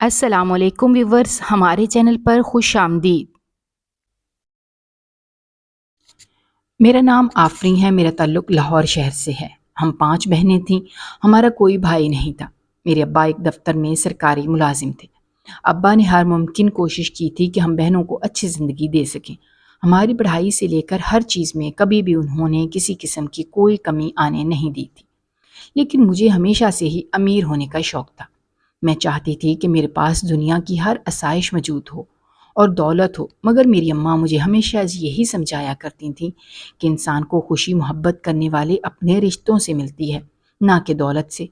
السلام علیکم ویورز، ہمارے چینل پر خوش آمدید۔ میرا نام آفرین ہے، میرا تعلق لاہور شہر سے ہے۔ ہم 5 بہنیں تھیں، ہمارا کوئی بھائی نہیں تھا۔ میرے ابا ایک دفتر میں سرکاری ملازم تھے۔ ابا نے ہر ممکن کوشش کی تھی کہ ہم بہنوں کو اچھی زندگی دے سکیں۔ ہماری پڑھائی سے لے کر ہر چیز میں کبھی بھی انہوں نے کسی قسم کی کوئی کمی آنے نہیں دی تھی۔ لیکن مجھے ہمیشہ سے ہی امیر ہونے کا شوق تھا۔ میں چاہتی تھی کہ میرے پاس دنیا کی ہر آسائش موجود ہو اور دولت ہو، مگر میری اماں مجھے ہمیشہ یہی سمجھایا کرتی تھیں کہ انسان کو خوشی محبت کرنے والے اپنے رشتوں سے ملتی ہے، نہ کہ دولت سے۔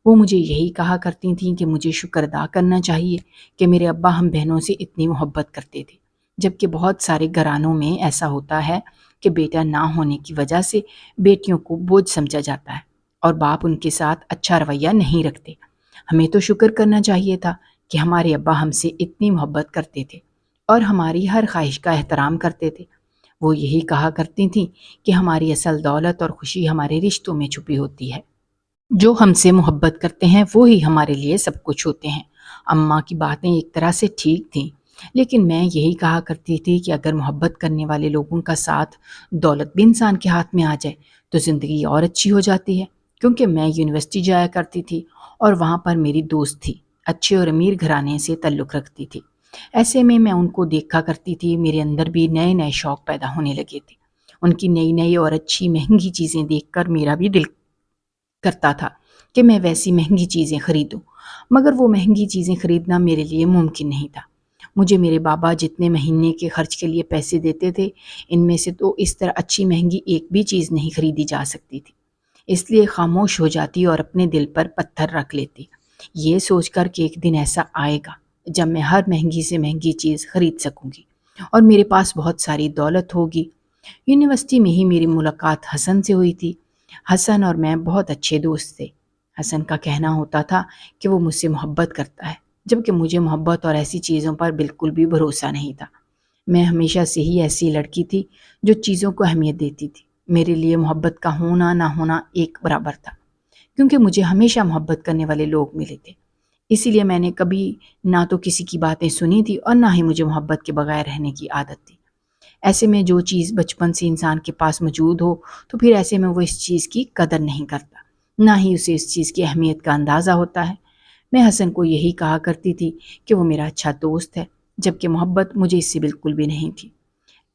وہ مجھے یہی کہا کرتی تھیں کہ مجھے شکر ادا کرنا چاہیے کہ میرے ابا ہم بہنوں سے اتنی محبت کرتے تھے، جبکہ بہت سارے گھرانوں میں ایسا ہوتا ہے کہ بیٹا نہ ہونے کی وجہ سے بیٹیوں کو بوجھ سمجھا جاتا ہے اور باپ ان کے ساتھ اچھا رویہ نہیں رکھتے۔ ہمیں تو شکر کرنا چاہیے تھا کہ ہمارے ابا ہم سے اتنی محبت کرتے تھے اور ہماری ہر خواہش کا احترام کرتے تھے۔ وہ یہی کہا کرتی تھیں کہ ہماری اصل دولت اور خوشی ہمارے رشتوں میں چھپی ہوتی ہے۔ جو ہم سے محبت کرتے ہیں وہی ہمارے لیے سب کچھ ہوتے ہیں۔ اماں کی باتیں ایک طرح سے ٹھیک تھیں، لیکن میں یہی کہا کرتی تھی کہ اگر محبت کرنے والے لوگوں کا ساتھ دولت بھی انسان کے ہاتھ میں آ جائے تو زندگی اور اچھی ہو جاتی ہے۔ کیونکہ میں یونیورسٹی جایا کرتی تھی اور وہاں پر میری دوست تھی، اچھے اور امیر گھرانے سے تعلق رکھتی تھی۔ ایسے میں ان کو دیکھا کرتی تھی، میرے اندر بھی نئے نئے شوق پیدا ہونے لگے تھے۔ ان کی نئی نئی اور اچھی مہنگی چیزیں دیکھ کر میرا بھی دل کرتا تھا کہ میں ویسی مہنگی چیزیں خریدوں، مگر وہ مہنگی چیزیں خریدنا میرے لیے ممکن نہیں تھا۔ مجھے میرے بابا جتنے مہینے کے خرچ کے لیے پیسے دیتے تھے، ان میں سے تو اس طرح اچھی مہنگی ایک بھی چیز نہیں خریدی جا سکتی تھی۔ اس لیے خاموش ہو جاتی اور اپنے دل پر پتھر رکھ لیتی، یہ سوچ کر کہ ایک دن ایسا آئے گا جب میں ہر مہنگی سے مہنگی چیز خرید سکوں گی اور میرے پاس بہت ساری دولت ہوگی۔ یونیورسٹی میں ہی میری ملاقات حسن سے ہوئی تھی۔ حسن اور میں بہت اچھے دوست تھے۔ حسن کا کہنا ہوتا تھا کہ وہ مجھ سے محبت کرتا ہے، جبکہ مجھے محبت اور ایسی چیزوں پر بالکل بھی بھروسہ نہیں تھا۔ میں ہمیشہ سے ہی ایسی لڑکی تھی جو چیزوں کو اہمیت دیتی تھی۔ میرے لیے محبت کا ہونا نہ ہونا ایک برابر تھا، کیونکہ مجھے ہمیشہ محبت کرنے والے لوگ ملے تھے۔ اسی لیے میں نے کبھی نہ تو کسی کی باتیں سنی تھی اور نہ ہی مجھے محبت کے بغیر رہنے کی عادت تھی۔ ایسے میں جو چیز بچپن سے انسان کے پاس موجود ہو تو پھر ایسے میں وہ اس چیز کی قدر نہیں کرتا، نہ ہی اسے اس چیز کی اہمیت کا اندازہ ہوتا ہے۔ میں حسن کو یہی کہا کرتی تھی کہ وہ میرا اچھا دوست ہے، جبکہ محبت مجھے اس سے بالکل بھی نہیں تھی۔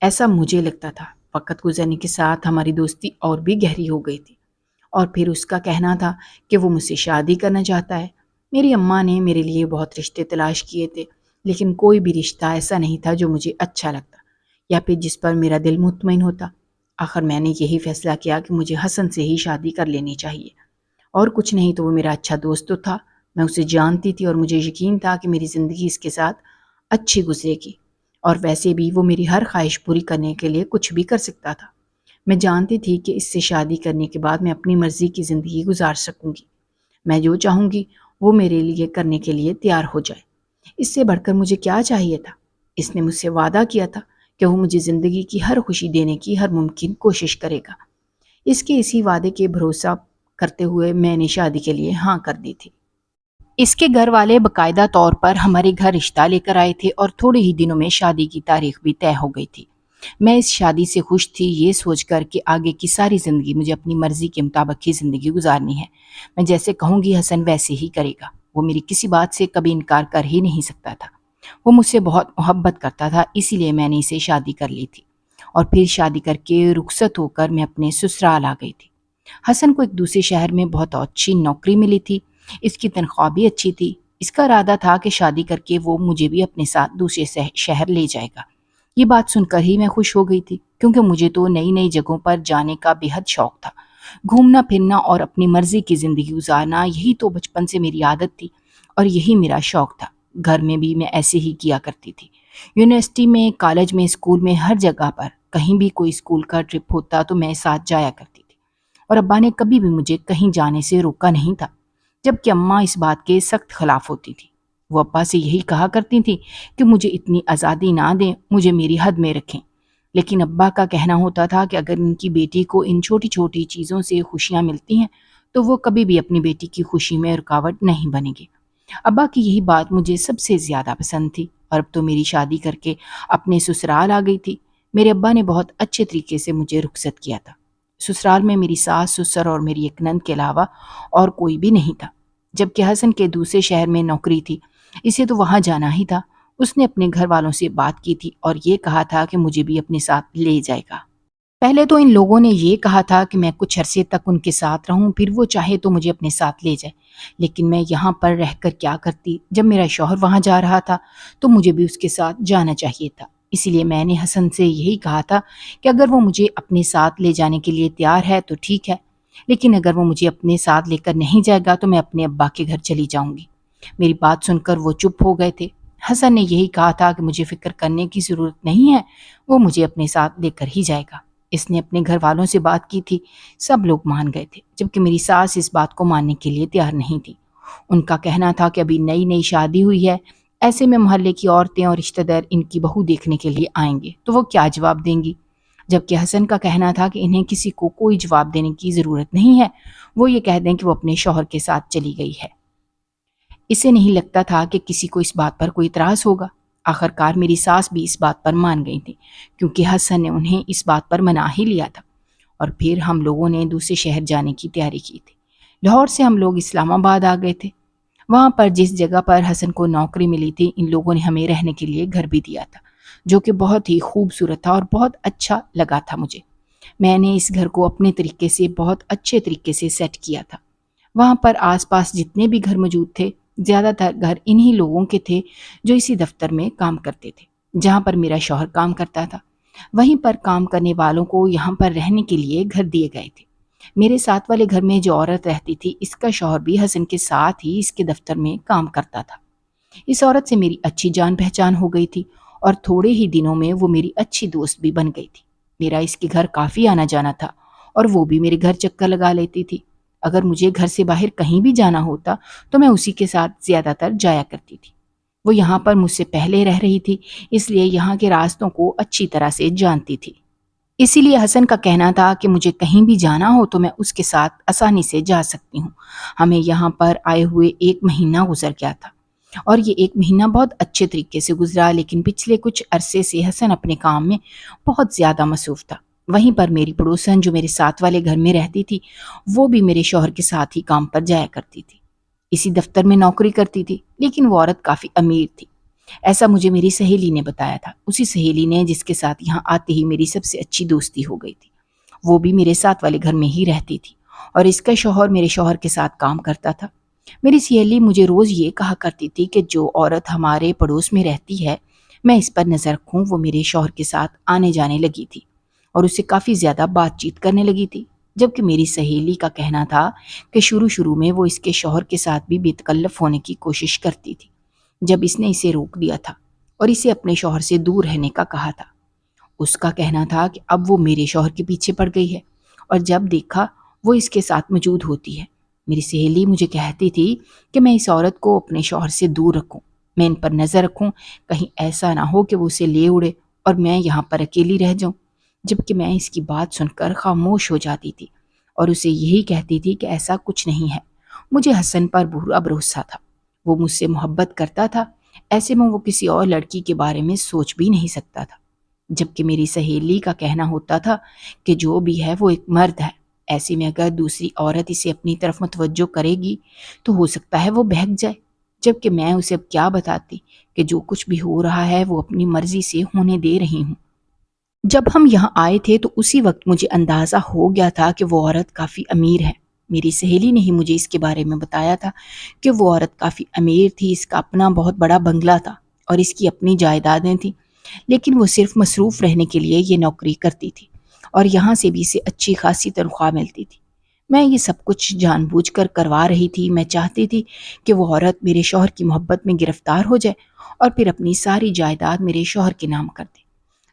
ایسا مجھے لگتا تھا۔ وقت گزرنے کے ساتھ ہماری دوستی اور بھی گہری ہو گئی تھی، اور پھر اس کا کہنا تھا کہ وہ مجھ سے شادی کرنا چاہتا ہے۔ میری اماں نے میرے لیے بہت رشتے تلاش کیے تھے، لیکن کوئی بھی رشتہ ایسا نہیں تھا جو مجھے اچھا لگتا یا پھر جس پر میرا دل مطمئن ہوتا۔ آخر میں نے یہی فیصلہ کیا کہ مجھے حسن سے ہی شادی کر لینی چاہیے، اور کچھ نہیں تو وہ میرا اچھا دوست تو تھا۔ میں اسے جانتی تھی اور مجھے یقین تھا کہ میری زندگی اس کے ساتھ اچھی گزرے گی، اور ویسے بھی وہ میری ہر خواہش پوری کرنے کے لیے کچھ بھی کر سکتا تھا۔ میں جانتی تھی کہ اس سے شادی کرنے کے بعد میں اپنی مرضی کی زندگی گزار سکوں گی۔ میں جو چاہوں گی وہ میرے لیے کرنے کے لیے تیار ہو جائے۔ اس سے بڑھ کر مجھے کیا چاہیے تھا؟ اس نے مجھ سے وعدہ کیا تھا کہ وہ مجھے زندگی کی ہر خوشی دینے کی ہر ممکن کوشش کرے گا۔ اسی وعدے کے بھروسہ کرتے ہوئے میں نے شادی کے لیے ہاں کر دی تھی۔ اس کے گھر والے باقاعدہ طور پر ہمارے گھر رشتہ لے کر آئے تھے اور تھوڑے ہی دنوں میں شادی کی تاریخ بھی طے ہو گئی تھی۔ میں اس شادی سے خوش تھی، یہ سوچ کر کہ آگے کی ساری زندگی مجھے اپنی مرضی کے مطابق ہی زندگی گزارنی ہے۔ میں جیسے کہوں گی حسن ویسے ہی کرے گا۔ وہ میری کسی بات سے کبھی انکار کر ہی نہیں سکتا تھا۔ وہ مجھ سے بہت محبت کرتا تھا، اسی لیے میں نے اسے شادی کر لی تھی، اور پھر شادی کر کے رخصت ہو کر میں اپنے سسرال آ گئی تھی۔ حسن کو ایک دوسرے شہر میں بہت اچھی نوکری ملی تھی، اس کی تنخواہ بھی اچھی تھی۔ اس کا ارادہ تھا کہ شادی کر کے وہ مجھے بھی اپنے ساتھ دوسرے شہر لے جائے گا۔ یہ بات سن کر ہی میں خوش ہو گئی تھی، کیونکہ مجھے تو نئی نئی جگہوں پر جانے کا بے حد شوق تھا۔ گھومنا پھرنا اور اپنی مرضی کی زندگی گزارنا، یہی تو بچپن سے میری عادت تھی اور یہی میرا شوق تھا۔ گھر میں بھی میں ایسے ہی کیا کرتی تھی۔ یونیورسٹی میں، کالج میں، اسکول میں، ہر جگہ پر کہیں بھی کوئی اسکول کا ٹرپ ہوتا تو میں ساتھ جایا کرتی تھی، اور ابا نے کبھی بھی مجھے کہیں جانے سے روکا نہیں تھا، جبکہ اماں اس بات کے سخت خلاف ہوتی تھی۔ وہ ابا سے یہی کہا کرتی تھی کہ مجھے اتنی آزادی نہ دیں، مجھے میری حد میں رکھیں۔ لیکن ابا کا کہنا ہوتا تھا کہ اگر ان کی بیٹی کو ان چھوٹی چھوٹی چیزوں سے خوشیاں ملتی ہیں تو وہ کبھی بھی اپنی بیٹی کی خوشی میں رکاوٹ نہیں بنے گی۔ ابا کی یہی بات مجھے سب سے زیادہ پسند تھی، اور اب تو میری شادی کر کے اپنے سسرال آ گئی تھی۔ میرے ابا نے بہت اچھے طریقے سے مجھے رخصت کیا تھا۔ سسرال میں میری ساس سسر اور میری ایک نند کے علاوہ اور کوئی بھی نہیں تھا، جبکہ حسن کے دوسرے شہر میں نوکری تھی، اسے تو وہاں جانا ہی تھا۔ اس نے اپنے گھر والوں سے بات کی تھی اور یہ کہا تھا کہ مجھے بھی اپنے ساتھ لے جائے گا۔ پہلے تو ان لوگوں نے یہ کہا تھا کہ میں کچھ عرصے تک ان کے ساتھ رہوں، پھر وہ چاہے تو مجھے اپنے ساتھ لے جائے، لیکن میں یہاں پر رہ کر کیا کرتی؟ جب میرا شوہر وہاں جا رہا تھا تو مجھے بھی اس کے ساتھ جانا چاہیے تھا۔ اسی لیے میں نے حسن سے یہی کہا تھا کہ اگر وہ مجھے اپنے ساتھ لے جانے کے لیے تیار ہے تو ٹھیک ہے، لیکن اگر وہ مجھے اپنے ساتھ لے کر نہیں جائے گا تو میں اپنے ابا کے گھر چلی جاؤں گی۔ میری بات سن کر وہ چپ ہو گئے تھے۔ حسن نے یہی کہا تھا کہ مجھے فکر کرنے کی ضرورت نہیں ہے، وہ مجھے اپنے ساتھ لے کر ہی جائے گا۔ اس نے اپنے گھر والوں سے بات کی تھی، سب لوگ مان گئے تھے، جبکہ میری ساس اس بات کو ماننے کے لیے تیار نہیں تھی۔ ان کا کہنا تھا کہ ابھی نئی نئی شادی ہوئی ہے، ایسے میں محلے کی عورتیں اور رشتہ دار ان کی بہو دیکھنے کے لیے آئیں گے تو وہ کیا جواب دیں گی؟ جبکہ حسن کا کہنا تھا کہ انہیں کسی کو کوئی جواب دینے کی ضرورت نہیں ہے، وہ یہ کہہ دیں کہ وہ اپنے شوہر کے ساتھ چلی گئی ہے۔ اسے نہیں لگتا تھا کہ کسی کو اس بات پر کوئی اعتراض ہوگا۔ آخر کار میری ساس بھی اس بات پر مان گئی تھی، کیونکہ حسن نے انہیں اس بات پر منا ہی لیا تھا۔ اور پھر ہم لوگوں نے دوسرے شہر جانے کی تیاری کی تھی۔ لاہور سے ہم لوگ اسلام آباد آ گئے تھے۔ وہاں پر جس جگہ پر حسن کو نوکری ملی تھی، ان لوگوں نے ہمیں رہنے کے لیے گھر بھی دیا تھا، جو کہ بہت ہی خوبصورت تھا اور بہت اچھا لگا تھا مجھے۔ میں نے اس گھر کو اپنے طریقے سے بہت اچھے طریقے سے سیٹ کیا تھا۔ وہاں پر آس پاس جتنے بھی گھر موجود تھے، زیادہ تر گھر انہی لوگوں کے تھے جو اسی دفتر میں کام کرتے تھے جہاں پر میرا شوہر کام کرتا تھا۔ وہیں پر کام کرنے والوں کو یہاں پر رہنے کے لیے گھر دیے گئے تھے۔ میرے ساتھ والے گھر میں جو عورت رہتی تھی، اس کا شوہر بھی حسن کے ساتھ ہی اس کے دفتر میں کام کرتا تھا۔ اس عورت سے میری اچھی جان پہچان ہو گئی تھی اور تھوڑے ہی دنوں میں وہ میری اچھی دوست بھی بن گئی تھی۔ میرا اس کے گھر کافی آنا جانا تھا اور وہ بھی میرے گھر چکر لگا لیتی تھی۔ اگر مجھے گھر سے باہر کہیں بھی جانا ہوتا تو میں اسی کے ساتھ زیادہ تر جایا کرتی تھی۔ وہ یہاں پر مجھ سے پہلے رہ رہی تھی، اس لیے یہاں کے راستوں کو اچھی طرح سے جانتی تھی۔ اسی لیے حسن کا کہنا تھا کہ مجھے کہیں بھی جانا ہو تو میں اس کے ساتھ آسانی سے جا سکتی ہوں۔ ہمیں یہاں پر آئے ہوئے 1 مہینہ گزر گیا تھا اور یہ 1 مہینہ بہت اچھے طریقے سے گزرا، لیکن پچھلے کچھ عرصے سے حسن اپنے کام میں بہت زیادہ مصروف تھا۔ وہیں پر میری پڑوسن جو میرے ساتھ والے گھر میں رہتی تھی، وہ بھی میرے شوہر کے ساتھ ہی کام پر جایا کرتی تھی، اسی دفتر میں نوکری کرتی تھی، لیکن وہ عورت کافی امیر تھی۔ ایسا مجھے میری سہیلی نے بتایا تھا، اسی سہیلی نے جس کے ساتھ یہاں آتے ہی میری سب سے اچھی دوستی ہو گئی تھی۔ وہ بھی میرے ساتھ والے گھر میں ہی رہتی تھی اور اس کا شوہر میرے شوہر کے ساتھ کام کرتا تھا۔ میری سہیلی مجھے روز یہ کہا کرتی تھی کہ جو عورت ہمارے پڑوس میں رہتی ہے، میں اس پر نظر رکھوں، وہ میرے شوہر کے ساتھ آنے جانے لگی تھی اور اسے کافی زیادہ بات چیت کرنے لگی تھی، جبکہ میری سہیلی کا کہنا تھا کہ شروع میں وہ اس کے شوہر کے ساتھ بھی بے تکلف ہونے کی کوشش کرتی تھی۔ جب اس نے اسے روک دیا تھا اور اسے اپنے شوہر سے دور رہنے کا کہا تھا، اس کا کہنا تھا کہ اب وہ میرے شوہر کے پیچھے پڑ گئی ہے اور جب دیکھا وہ اس کے ساتھ موجود ہوتی ہے۔ میری سہیلی مجھے کہتی تھی کہ میں اس عورت کو اپنے شوہر سے دور رکھوں، میں ان پر نظر رکھوں، کہیں ایسا نہ ہو کہ وہ اسے لے اڑے اور میں یہاں پر اکیلی رہ جاؤں، جبکہ میں اس کی بات سن کر خاموش ہو جاتی تھی اور اسے یہی کہتی تھی کہ ایسا کچھ نہیں ہے۔ مجھے حسن پر پورا بھروسہ تھا، وہ مجھ سے محبت کرتا تھا، ایسے میں وہ کسی اور لڑکی کے بارے میں سوچ بھی نہیں سکتا تھا، جبکہ میری سہیلی کا کہنا ہوتا تھا کہ جو بھی ہے وہ ایک مرد ہے، ایسے میں اگر دوسری عورت اسے اپنی طرف متوجہ کرے گی تو ہو سکتا ہے وہ بہک جائے، جبکہ میں اسے اب کیا بتاتی کہ جو کچھ بھی ہو رہا ہے وہ اپنی مرضی سے ہونے دے رہی ہوں۔ جب ہم یہاں آئے تھے تو اسی وقت مجھے اندازہ ہو گیا تھا کہ وہ عورت کافی امیر ہے۔ میری سہیلی نے ہی مجھے اس کے بارے میں بتایا تھا کہ وہ عورت کافی امیر تھی، اس کا اپنا بہت بڑا بنگلہ تھا اور اس کی اپنی جائیدادیں تھیں، لیکن وہ صرف مصروف رہنے کے لیے یہ نوکری کرتی تھی اور یہاں سے بھی اسے اچھی خاصی تنخواہ ملتی تھی۔ میں یہ سب کچھ جان بوجھ کر کروا رہی تھی، میں چاہتی تھی کہ وہ عورت میرے شوہر کی محبت میں گرفتار ہو جائے اور پھر اپنی ساری جائیداد میرے شوہر کے نام کر دے،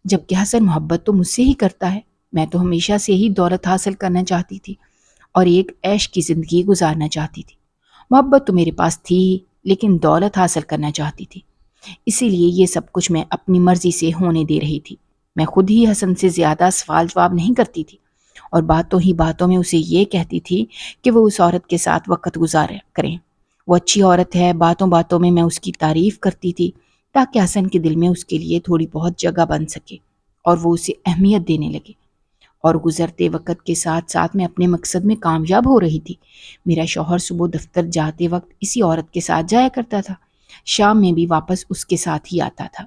جبکہ حسن محبت تو مجھ سے ہی کرتا ہے، میں تو ہمیشہ سے ہی دولت حاصل کرنا چاہتی تھی اور ایک عیش کی زندگی گزارنا چاہتی تھی۔ محبت تو میرے پاس تھی ہی، لیکن دولت حاصل کرنا چاہتی تھی، اسی لیے یہ سب کچھ میں اپنی مرضی سے ہونے دے رہی تھی۔ میں خود ہی حسن سے زیادہ سوال جواب نہیں کرتی تھی اور باتوں ہی باتوں میں اسے یہ کہتی تھی کہ وہ اس عورت کے ساتھ وقت گزارا کریں وہ اچھی عورت ہے، باتوں باتوں میں اس کی تعریف کرتی تھی تاکہ حسن کے دل میں اس کے لیے تھوڑی بہت جگہ بن سکے اور وہ اسے اہمیت دینے لگے۔ اور گزرتے وقت کے ساتھ ساتھ میں اپنے مقصد میں کامیاب ہو رہی تھی۔ میرا شوہر صبح دفتر جاتے وقت اسی عورت کے ساتھ جایا کرتا تھا، شام میں بھی واپس اس کے ساتھ ہی آتا تھا۔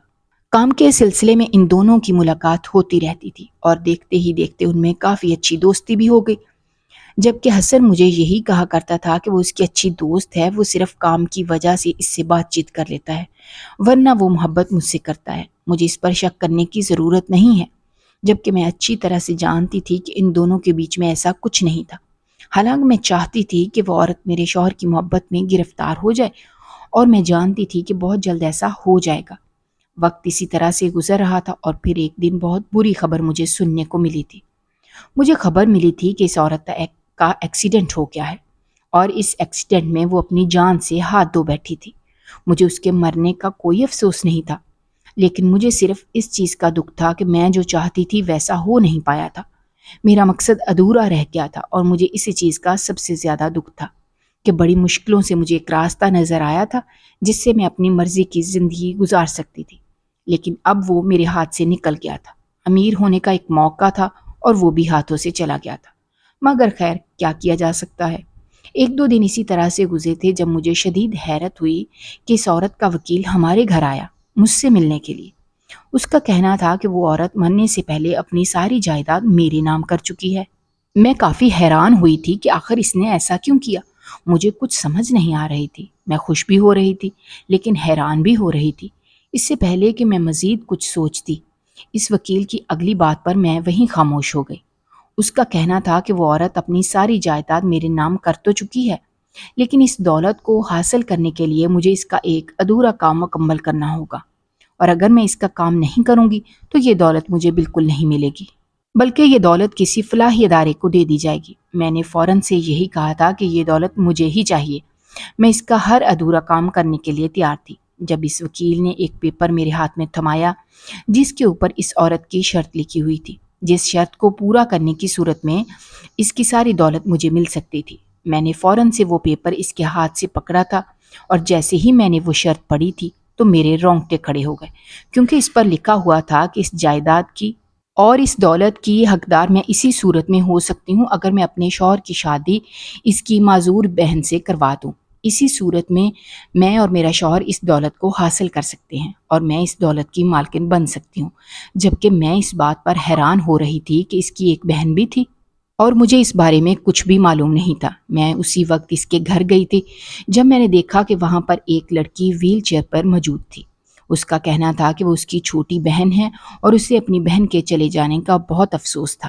کام کے سلسلے میں ان دونوں کی ملاقات ہوتی رہتی تھی اور دیکھتے ہی دیکھتے ان میں کافی اچھی دوستی بھی ہو گئی، جبکہ حسن مجھے یہی کہا کرتا تھا کہ وہ اس کی اچھی دوست ہے، وہ صرف کام کی وجہ سے اس سے بات چیت کر لیتا ہے، ورنہ وہ محبت مجھ سے کرتا ہے، مجھے اس پر شک کرنے کی ضرورت نہیں ہے، جبکہ میں اچھی طرح سے جانتی تھی کہ ان دونوں کے بیچ میں ایسا کچھ نہیں تھا۔ حالانکہ میں چاہتی تھی کہ وہ عورت میرے شوہر کی محبت میں گرفتار ہو جائے، اور میں جانتی تھی کہ بہت جلد ایسا ہو جائے گا۔ وقت اسی طرح سے گزر رہا تھا اور پھر ایک دن بہت بری خبر مجھے سننے کو ملی تھی۔ مجھے خبر ملی تھی کہ اس عورت کا ایکسیڈنٹ ہو گیا ہے اور اس ایکسیڈنٹ میں وہ اپنی جان سے ہاتھ دھو بیٹھی تھی۔ مجھے اس کے مرنے کا کوئی افسوس نہیں تھا، لیکن مجھے صرف اس چیز کا دکھ تھا کہ میں جو چاہتی تھی ویسا ہو نہیں پایا تھا۔ میرا مقصد ادھورا رہ گیا تھا اور مجھے اسی چیز کا سب سے زیادہ دکھ تھا کہ بڑی مشکلوں سے مجھے ایک راستہ نظر آیا تھا جس سے میں اپنی مرضی کی زندگی گزار سکتی تھی، لیکن اب وہ میرے ہاتھ سے نکل گیا تھا۔ امیر ہونے کا ایک موقع تھا اور وہ بھی ہاتھوں سے چلا گیا تھا، مگر خیر کیا کیا جا سکتا ہے۔ ایک دو دن اسی طرح سے گزرے تھے جب مجھے شدید حیرت ہوئی کہ اس عورت کا وکیل ہمارے گھر آیا مجھ سے ملنے کے لیے۔ اس کا کہنا تھا کہ وہ عورت مرنے سے پہلے اپنی ساری جائیداد میرے نام کر چکی ہے۔ میں کافی حیران ہوئی تھی کہ آخر اس نے ایسا کیوں کیا، مجھے کچھ سمجھ نہیں آ رہی تھی۔ میں خوش بھی ہو رہی تھی لیکن حیران بھی ہو رہی تھی۔ اس سے پہلے کہ میں مزید کچھ سوچتی، اس وکیل کی اگلی بات پر میں وہیں خاموش ہو گئی۔ اس کا کہنا تھا کہ وہ عورت اپنی ساری جائیداد میرے نام کر تو چکی ہے، لیکن اس دولت کو حاصل کرنے کے لیے مجھے اس کا ایک ادھورا کام مکمل کرنا ہوگا، اور اگر میں اس کا کام نہیں کروں گی تو یہ دولت مجھے بالکل نہیں ملے گی، بلکہ یہ دولت کسی فلاحی ادارے کو دے دی جائے گی۔ میں نے فوراً سے یہی کہا تھا کہ یہ دولت مجھے ہی چاہیے۔ میں اس کا ہر ادھورا کام کرنے کے لیے تیار تھی۔ جب اس وکیل نے ایک پیپر میرے ہاتھ میں تھمایا جس کے اوپر اس عورت کی شرط لکھی ہوئی تھی، جس شرط کو پورا کرنے کی صورت میں اس کی ساری دولت مجھے مل سکتی تھی، میں نے فوراً سے وہ پیپر اس کے ہاتھ سے پکڑا تھا، اور جیسے ہی میں نے وہ شرط پڑھی تھی تو میرے رونگٹے کھڑے ہو گئے، کیونکہ اس پر لکھا ہوا تھا کہ اس جائیداد کی اور اس دولت کی حقدار میں اسی صورت میں ہو سکتی ہوں اگر میں اپنے شوہر کی شادی اس کی معذور بہن سے کروا دوں۔ اسی صورت میں اور میرا شوہر اس دولت کو حاصل کر سکتے ہیں اور میں اس دولت کی مالکن بن سکتی ہوں، جبکہ میں اس بات پر حیران ہو رہی تھی کہ اس کی ایک بہن بھی تھی اور مجھے اس بارے میں کچھ بھی معلوم نہیں تھا۔ میں اسی وقت اس کے گھر گئی تھی جب میں نے دیکھا کہ وہاں پر ایک لڑکی ویل چیئر پر موجود تھی۔ اس کا کہنا تھا کہ وہ اس کی چھوٹی بہن ہے اور اسے اپنی بہن کے چلے جانے کا بہت افسوس تھا۔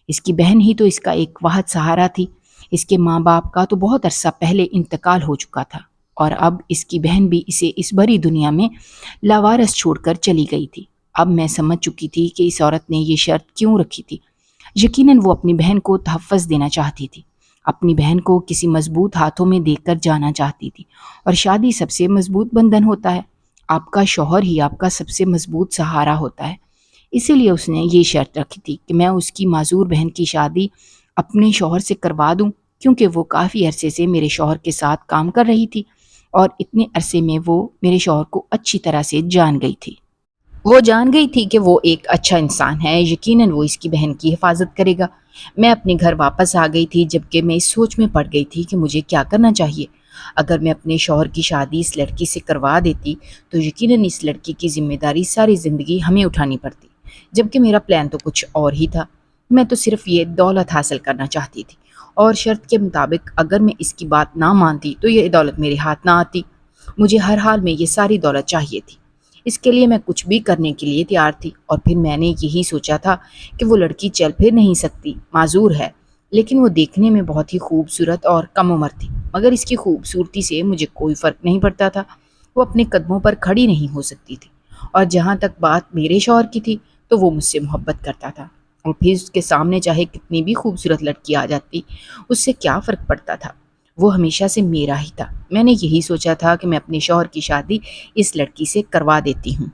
اس کی بہن ہی تو اس کا ایک واحد سہارا تھی۔ اس کے ماں باپ کا تو بہت عرصہ پہلے انتقال ہو چکا تھا اور اب اس کی بہن بھی اسے اس بری دنیا میں لاوارث چھوڑ کر چلی گئی تھی۔ اب میں سمجھ چکی تھی کہ اس عورت نے یہ شرط کیوں رکھی تھی۔ یقیناً وہ اپنی بہن کو تحفظ دینا چاہتی تھی، اپنی بہن کو کسی مضبوط ہاتھوں میں دے کر جانا چاہتی تھی، اور شادی سب سے مضبوط بندھن ہوتا ہے۔ آپ کا شوہر ہی آپ کا سب سے مضبوط سہارا ہوتا ہے۔ اسی لیے اس نے یہ شرط رکھی تھی کہ میں اس کی معذور بہن کی شادی اپنے شوہر سے کروا دوں، کیونکہ وہ کافی عرصے سے میرے شوہر کے ساتھ کام کر رہی تھی اور اتنے عرصے میں وہ میرے شوہر کو اچھی طرح سے جان گئی تھی۔ وہ جان گئی تھی کہ وہ ایک اچھا انسان ہے، یقیناً وہ اس کی بہن کی حفاظت کرے گا۔ میں اپنے گھر واپس آ گئی تھی، جبکہ میں اس سوچ میں پڑ گئی تھی کہ مجھے کیا کرنا چاہیے۔ اگر میں اپنے شوہر کی شادی اس لڑکی سے کروا دیتی تو یقیناً اس لڑکی کی ذمہ داری ساری زندگی ہمیں اٹھانی پڑتی، جبکہ میرا پلان تو کچھ اور ہی تھا۔ میں تو صرف یہ دولت حاصل کرنا چاہتی تھی، اور شرط کے مطابق اگر میں اس کی بات نہ مانتی تو یہ دولت میرے ہاتھ نہ آتی۔ مجھے ہر حال میں یہ ساری دولت چاہیے تھی، اس کے لیے میں کچھ بھی کرنے کے لیے تیار تھی۔ اور پھر میں نے یہی سوچا تھا کہ وہ لڑکی چل پھر نہیں سکتی، معذور ہے، لیکن وہ دیکھنے میں بہت ہی خوبصورت اور کم عمر تھی، مگر اس کی خوبصورتی سے مجھے کوئی فرق نہیں پڑتا تھا۔ وہ اپنے قدموں پر کھڑی نہیں ہو سکتی تھی، اور جہاں تک بات میرے شوہر کی تھی تو وہ مجھ سے محبت کرتا تھا، اور پھر اس کے سامنے چاہے کتنی بھی خوبصورت لڑکی آ جاتی اس سے کیا فرق پڑتا تھا، وہ ہمیشہ سے میرا ہی تھا۔ میں نے یہی سوچا تھا کہ میں اپنے شوہر کی شادی اس لڑکی سے کروا دیتی ہوں،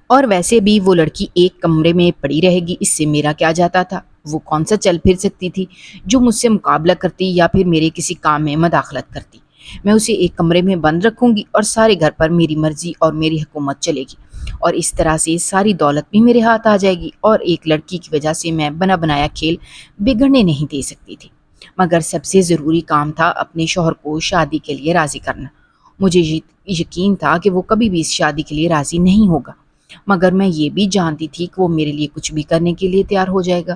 اور ویسے بھی وہ لڑکی ایک کمرے میں پڑی رہے گی، اس سے میرا کیا جاتا تھا؟ وہ کون سا چل پھر سکتی تھی جو مجھ سے مقابلہ کرتی یا پھر میرے کسی کام میں مداخلت کرتی؟ میں اسے ایک کمرے میں بند رکھوں گی اور سارے گھر پر میری مرضی اور میری حکومت چلے گی، اور اس طرح سے ساری دولت بھی میرے ہاتھ آ جائے گی، اور ایک لڑکی کی وجہ سے میں بنا بنایا کھیل بگڑنے نہیں دے سکتی تھی۔ مگر سب سے ضروری کام تھا اپنے شوہر کو شادی کے لیے راضی کرنا۔ مجھے یقین تھا کہ وہ کبھی بھی اس شادی کے لیے راضی نہیں ہوگا، مگر میں یہ بھی جانتی تھی کہ وہ میرے لیے کچھ بھی کرنے کے لیے تیار ہو جائے گا۔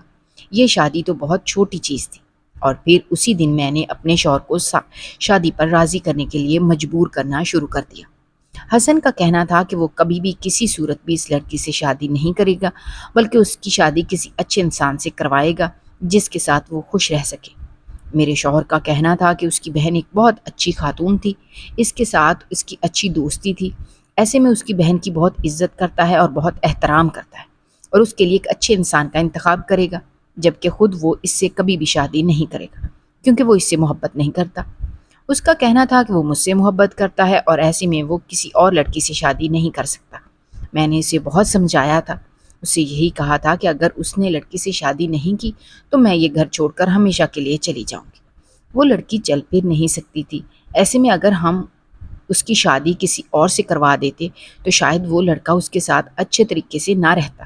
یہ شادی تو بہت چھوٹی چیز تھی، اور پھر اسی دن میں نے اپنے شوہر کو شادی پر راضی کرنے کے لیے مجبور کرنا شروع کر دیا۔ حسن کا کہنا تھا کہ وہ کبھی بھی کسی صورت بھی اس لڑکی سے شادی نہیں کرے گا، بلکہ اس کی شادی کسی اچھے انسان سے کروائے گا جس کے ساتھ وہ خوش رہ سکے۔ میرے شوہر کا کہنا تھا کہ اس کی بہن ایک بہت اچھی خاتون تھی، اس کے ساتھ اس کی اچھی دوستی تھی، ایسے میں اس کی بہن کی بہت عزت کرتا ہے اور بہت احترام کرتا ہے، اور اس کے لیے ایک اچھے انسان کا انتخاب کرے گا، جبکہ خود وہ اس سے کبھی بھی شادی نہیں کرے گا کیونکہ وہ اس سے محبت نہیں کرتا۔ اس کا کہنا تھا کہ وہ مجھ سے محبت کرتا ہے اور ایسے میں وہ کسی اور لڑکی سے شادی نہیں کر سکتا۔ میں نے اسے بہت سمجھایا تھا، اسے یہی کہا تھا کہ اگر اس نے لڑکی سے شادی نہیں کی تو میں یہ گھر چھوڑ کر ہمیشہ کے لیے چلی جاؤں گی۔ وہ لڑکی چل پھر نہیں سکتی تھی، ایسے میں اگر ہم اس کی شادی کسی اور سے کروا دیتے تو شاید وہ لڑکا اس کے ساتھ اچھے طریقے سے نہ رہتا۔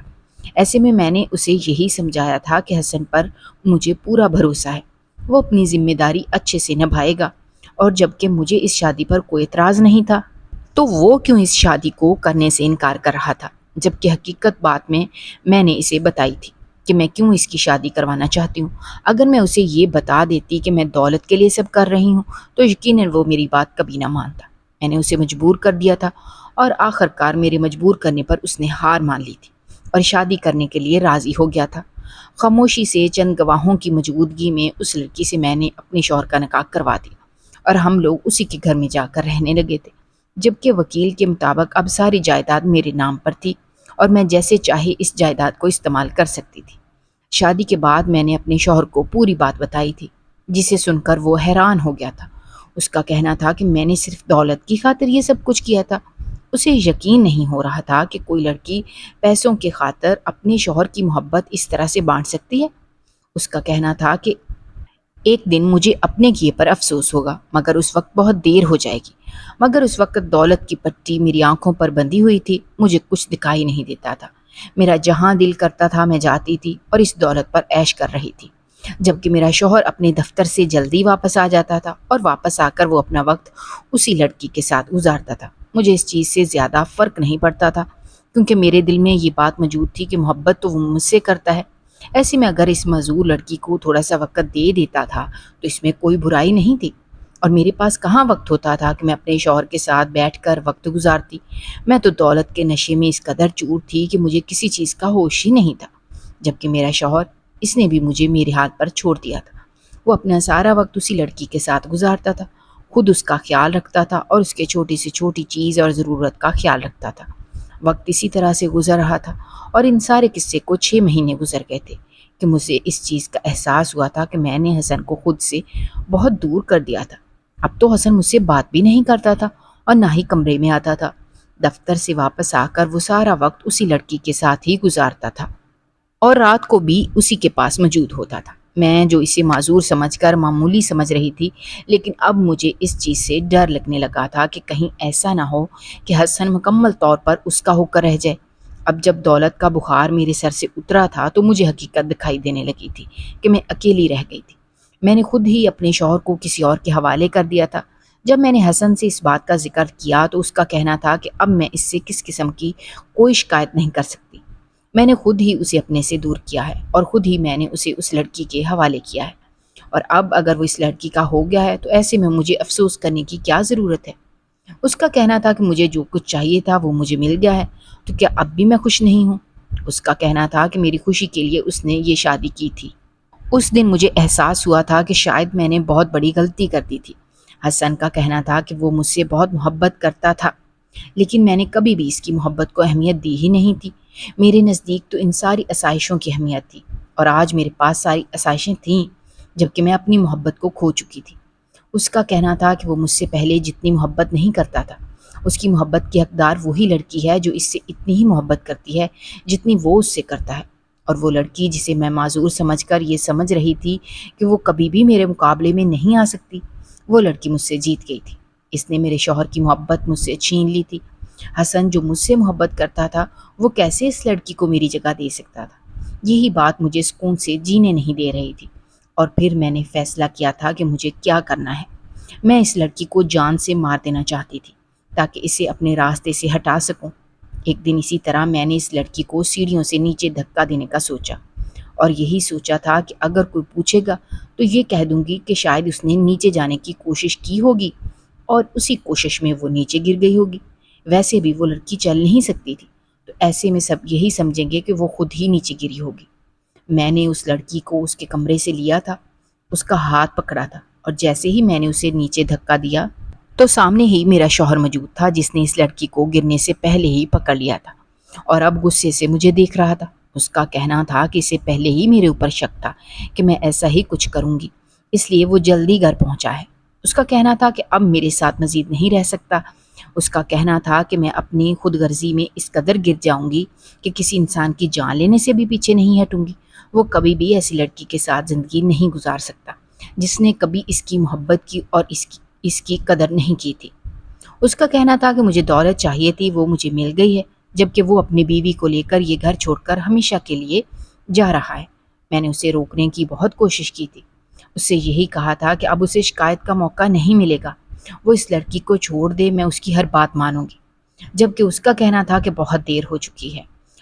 ایسے میں نے اسے یہی سمجھایا تھا کہ حسن پر مجھے پورا بھروسہ ہے، وہ اپنی ذمہ داری اچھے سے نبھائے گا، اور جبکہ مجھے اس شادی پر کوئی اعتراض نہیں تھا تو وہ کیوں اس شادی کو کرنے سے انکار کر رہا تھا، جبکہ حقیقت بات میں نے اسے بتائی تھی کہ میں کیوں اس کی شادی کروانا چاہتی ہوں۔ اگر میں اسے یہ بتا دیتی کہ میں دولت کے لیے سب کر رہی ہوں تو یقیناً وہ میری بات کبھی نہ مانتا۔ میں نے اسے مجبور کر دیا تھا، اور آخر کار میرے مجبور کرنے پر اس نے ہار مان لی تھی اور شادی کرنے کے لیے راضی ہو گیا تھا۔ خاموشی سے چند گواہوں کی موجودگی میں اس لڑکی سے میں نے اپنے شوہر کا نکاح کروا دیا، اور ہم لوگ اسی کے گھر میں جا کر رہنے لگے تھے، جبکہ وکیل کے مطابق اب ساری جائیداد میرے نام پر تھی اور میں جیسے چاہے اس جائیداد کو استعمال کر سکتی تھی۔ شادی کے بعد میں نے اپنے شوہر کو پوری بات بتائی تھی، جسے سن کر وہ حیران ہو گیا تھا۔ اس کا کہنا تھا کہ میں نے صرف دولت کی خاطر یہ سب کچھ کیا تھا۔ اسے یقین نہیں ہو رہا تھا کہ کوئی لڑکی پیسوں کی خاطر اپنے شوہر کی محبت اس طرح سے بانٹ سکتی ہے۔ اس کا کہنا تھا کہ ایک دن مجھے اپنے کیے پر افسوس ہوگا، مگر اس وقت بہت دیر ہو جائے گی۔ مگر اس وقت دولت کی پٹی میری آنکھوں پر بندھی ہوئی تھی، مجھے کچھ دکھائی نہیں دیتا تھا۔ میرا جہاں دل کرتا تھا میں جاتی تھی اور اس دولت پر عیش کر رہی تھی، جبکہ میرا شوہر اپنے دفتر سے جلدی واپس آ جاتا تھا اور واپس آ کر وہ اپنا وقت اسی لڑکی کے ساتھ گزارتا تھا۔ مجھے اس چیز سے زیادہ فرق نہیں پڑتا تھا، کیونکہ میرے دل میں یہ بات موجود تھی کہ محبت تو وہ مجھ سے کرتا ہے۔ ایسے میں اگر اس معذور لڑکی کو تھوڑا سا وقت دے دیتا تھا تو اس میں کوئی برائی نہیں تھی، اور میرے پاس کہاں وقت ہوتا تھا کہ میں اپنے شوہر کے ساتھ بیٹھ کر وقت گزارتی۔ میں تو دولت کے نشے میں اس قدر چور تھی کہ مجھے کسی چیز کا ہوش ہی نہیں تھا، جبکہ میرا شوہر، اس نے بھی مجھے میرے ہاتھ پر چھوڑ دیا تھا۔ وہ اپنا سارا وقت اسی لڑکی کے ساتھ گزارتا تھا، خود اس کا خیال رکھتا تھا اور اس کے چھوٹی سے چھوٹی چیز اور ضرورت کا خیال رکھتا تھا۔ وقت اسی طرح سے گزر رہا تھا، اور ان سارے قصے کو 6 مہینے گزر گئے تھے کہ مجھے اس چیز کا احساس ہوا تھا کہ میں نے حسن کو خود سے بہت دور کر دیا تھا۔ اب تو حسن مجھ سے بات بھی نہیں کرتا تھا اور نہ ہی کمرے میں آتا تھا۔ دفتر سے واپس آ کر وہ سارا وقت اسی لڑکی کے ساتھ ہی گزارتا تھا اور رات کو بھی اسی کے پاس موجود ہوتا تھا۔ میں جو اسے معذور سمجھ کر معمولی سمجھ رہی تھی، لیکن اب مجھے اس چیز سے ڈر لگنے لگا تھا کہ کہیں ایسا نہ ہو کہ حسن مکمل طور پر اس کا ہو کر رہ جائے۔ اب جب دولت کا بخار میرے سر سے اترا تھا تو مجھے حقیقت دکھائی دینے لگی تھی کہ میں اکیلی رہ گئی تھی۔ میں نے خود ہی اپنے شوہر کو کسی اور کے حوالے کر دیا تھا۔ جب میں نے حسن سے اس بات کا ذکر کیا تو اس کا کہنا تھا کہ اب میں اس سے کس قسم کی کوئی شکایت نہیں کر سکتی۔ میں نے خود ہی اسے اپنے سے دور کیا ہے اور خود ہی میں نے اسے اس لڑکی کے حوالے کیا ہے، اور اب اگر وہ اس لڑکی کا ہو گیا ہے تو ایسے میں مجھے افسوس کرنے کی کیا ضرورت ہے۔ اس کا کہنا تھا کہ مجھے جو کچھ چاہیے تھا وہ مجھے مل گیا ہے، تو کیا اب بھی میں خوش نہیں ہوں؟ اس کا کہنا تھا کہ میری خوشی کے لیے اس نے یہ شادی کی تھی۔ اس دن مجھے احساس ہوا تھا کہ شاید میں نے بہت بڑی غلطی کر دی تھی۔ حسن کا کہنا تھا کہ وہ مجھ سے بہت محبت کرتا تھا، لیکن میں نے کبھی بھی اس کی محبت کو اہمیت دی ہی نہیں تھی۔ میرے نزدیک تو ان ساری آسائشوں کی اہمیت تھی، اور آج میرے پاس ساری آسائشیں تھیں جبکہ میں اپنی محبت کو کھو چکی تھی۔ اس کا کہنا تھا کہ وہ مجھ سے پہلے جتنی محبت نہیں کرتا تھا، اس کی محبت کی حقدار وہی لڑکی ہے جو اس سے اتنی ہی محبت کرتی ہے جتنی وہ اس سے کرتا ہے، اور وہ لڑکی جسے میں معذور سمجھ کر یہ سمجھ رہی تھی کہ وہ کبھی بھی میرے مقابلے میں نہیں آ سکتی، وہ لڑکی مجھ سے جیت گئی تھی۔ اس نے میرے شوہر کی محبت مجھ سے چھین لی تھی۔ حسن جو مجھ سے محبت کرتا تھا وہ کیسے اس لڑکی کو میری جگہ دے سکتا تھا؟ یہی بات مجھے سکون سے جینے نہیں دے رہی تھی۔ اور پھر میں نے فیصلہ کیا تھا کہ مجھے کیا کرنا ہے۔ میں اس لڑکی کو جان سے مار دینا چاہتی تھی تاکہ اسے اپنے راستے سے ہٹا سکوں۔ ایک دن اسی طرح میں نے اس لڑکی کو سیڑھیوں سے نیچے دھکا دینے کا سوچا، اور یہی سوچا تھا کہ اگر کوئی پوچھے گا تو یہ کہہ دوں گی کہ شاید اس نے نیچے جانے کی کوشش کی ہوگی اور اسی کوشش میں وہ نیچے گر گئی ہوگی۔ ویسے بھی وہ لڑکی چل نہیں سکتی تھی، تو ایسے میں سب یہی سمجھیں گے کہ وہ خود ہی نیچے گری ہوگی۔ میں نے اس لڑکی کو اس کے کمرے سے لیا تھا، اس کا ہاتھ پکڑا تھا، اور جیسے ہی میں نے اسے نیچے دھکا دیا تو سامنے ہی میرا شوہر موجود تھا، جس نے اس لڑکی کو گرنے سے پہلے ہی پکڑ لیا تھا اور اب غصے سے مجھے دیکھ رہا تھا۔ اس کا کہنا تھا کہ اسے پہلے ہی میرے اوپر شک تھا کہ میں ایسا ہی کچھ کروں گی، اس لیے وہ جلدی گھر پہنچا ہے۔ اس کا کہنا تھا کہ اب میرے ساتھ مزید نہیں رہ سکتا۔ اس کا کہنا تھا کہ میں اپنی خود غرضی میں اس قدر گر جاؤں گی کہ کسی انسان کی جان لینے سے بھی پیچھے نہیں ہٹوں گی۔ وہ کبھی بھی ایسی لڑکی کے ساتھ زندگی نہیں گزار سکتا جس نے کبھی اس کی محبت کی اور اس کی قدر نہیں کی تھی۔ اس کا کہنا تھا کہ مجھے دولت چاہیے تھی، وہ مجھے مل گئی ہے، جبکہ وہ اپنی بیوی کو لے کر یہ گھر چھوڑ کر ہمیشہ کے لیے جا رہا ہے۔ میں نے اسے روکنے کی بہت کوشش کی تھی، اس سے یہی کہا تھا کہ اب اسے شکایت کا موقع نہیں ملے گا، وہ اس لڑکی کو چھوڑ دے، میں اس کی ہر بات مانوں گی۔ جبکہ اس کا کہنا تھا کہ بہت دیر ہو چکی ہے،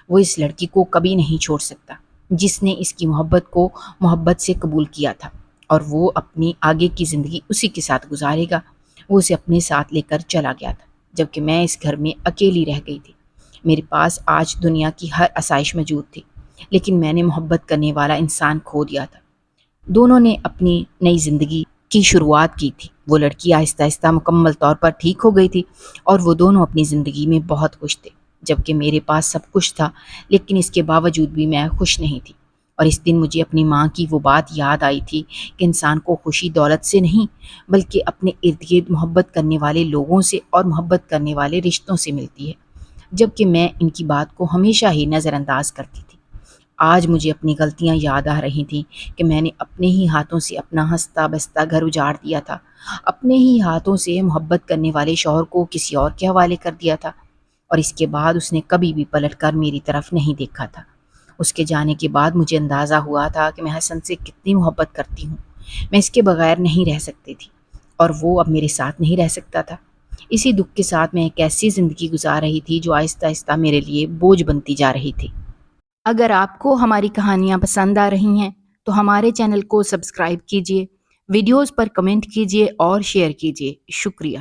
وہ اس لڑکی کو کبھی نہیں چھوڑ سکتا جس نے اس کی محبت کو محبت سے قبول کیا تھا، اور وہ اپنی آگے کی زندگی اسی کے ساتھ گزارے گا۔ وہ اسے اپنے ساتھ لے کر چلا گیا تھا، جبکہ میں اس گھر میں اکیلی رہ گئی تھی۔ میرے پاس آج دنیا کی ہر آسائش موجود تھی، لیکن میں نے محبت کرنے والا انسان کھو دیا تھا۔ دونوں نے اپنی نئی زندگی کی شروعات کی تھی۔ وہ لڑکی آہستہ آہستہ مکمل طور پر ٹھیک ہو گئی تھی اور وہ دونوں اپنی زندگی میں بہت خوش تھے، جبکہ میرے پاس سب کچھ تھا، لیکن اس کے باوجود بھی میں خوش نہیں تھی۔ اور اس دن مجھے اپنی ماں کی وہ بات یاد آئی تھی کہ انسان کو خوشی دولت سے نہیں بلکہ اپنے ارد گرد محبت کرنے والے لوگوں سے اور محبت کرنے والے رشتوں سے ملتی ہے، جبکہ میں ان کی بات کو ہمیشہ ہی نظر انداز کرتی تھی۔ آج مجھے اپنی غلطیاں یاد آ رہی تھیں کہ میں نے اپنے ہی ہاتھوں سے اپنا ہنستا بستا گھر اجاڑ دیا تھا، اپنے ہی ہاتھوں سے محبت کرنے والے شوہر کو کسی اور کے حوالے کر دیا تھا، اور اس کے بعد اس نے کبھی بھی پلٹ کر میری طرف نہیں دیکھا تھا۔ اس کے جانے کے بعد مجھے اندازہ ہوا تھا کہ میں حسن سے کتنی محبت کرتی ہوں۔ میں اس کے بغیر نہیں رہ سکتی تھی، اور وہ اب میرے ساتھ نہیں رہ سکتا تھا۔ اسی دکھ کے ساتھ میں ایک ایسی زندگی گزار رہی تھی جو آہستہ آہستہ میرے لیے بوجھ بنتی جا رہی تھی۔ اگر آپ کو ہماری کہانیاں پسند آ رہی ہیں تو ہمارے چینل کو سبسکرائب کیجیے، ویڈیوز پر کمنٹ کیجیے اور شیئر کیجیے۔ شکریہ۔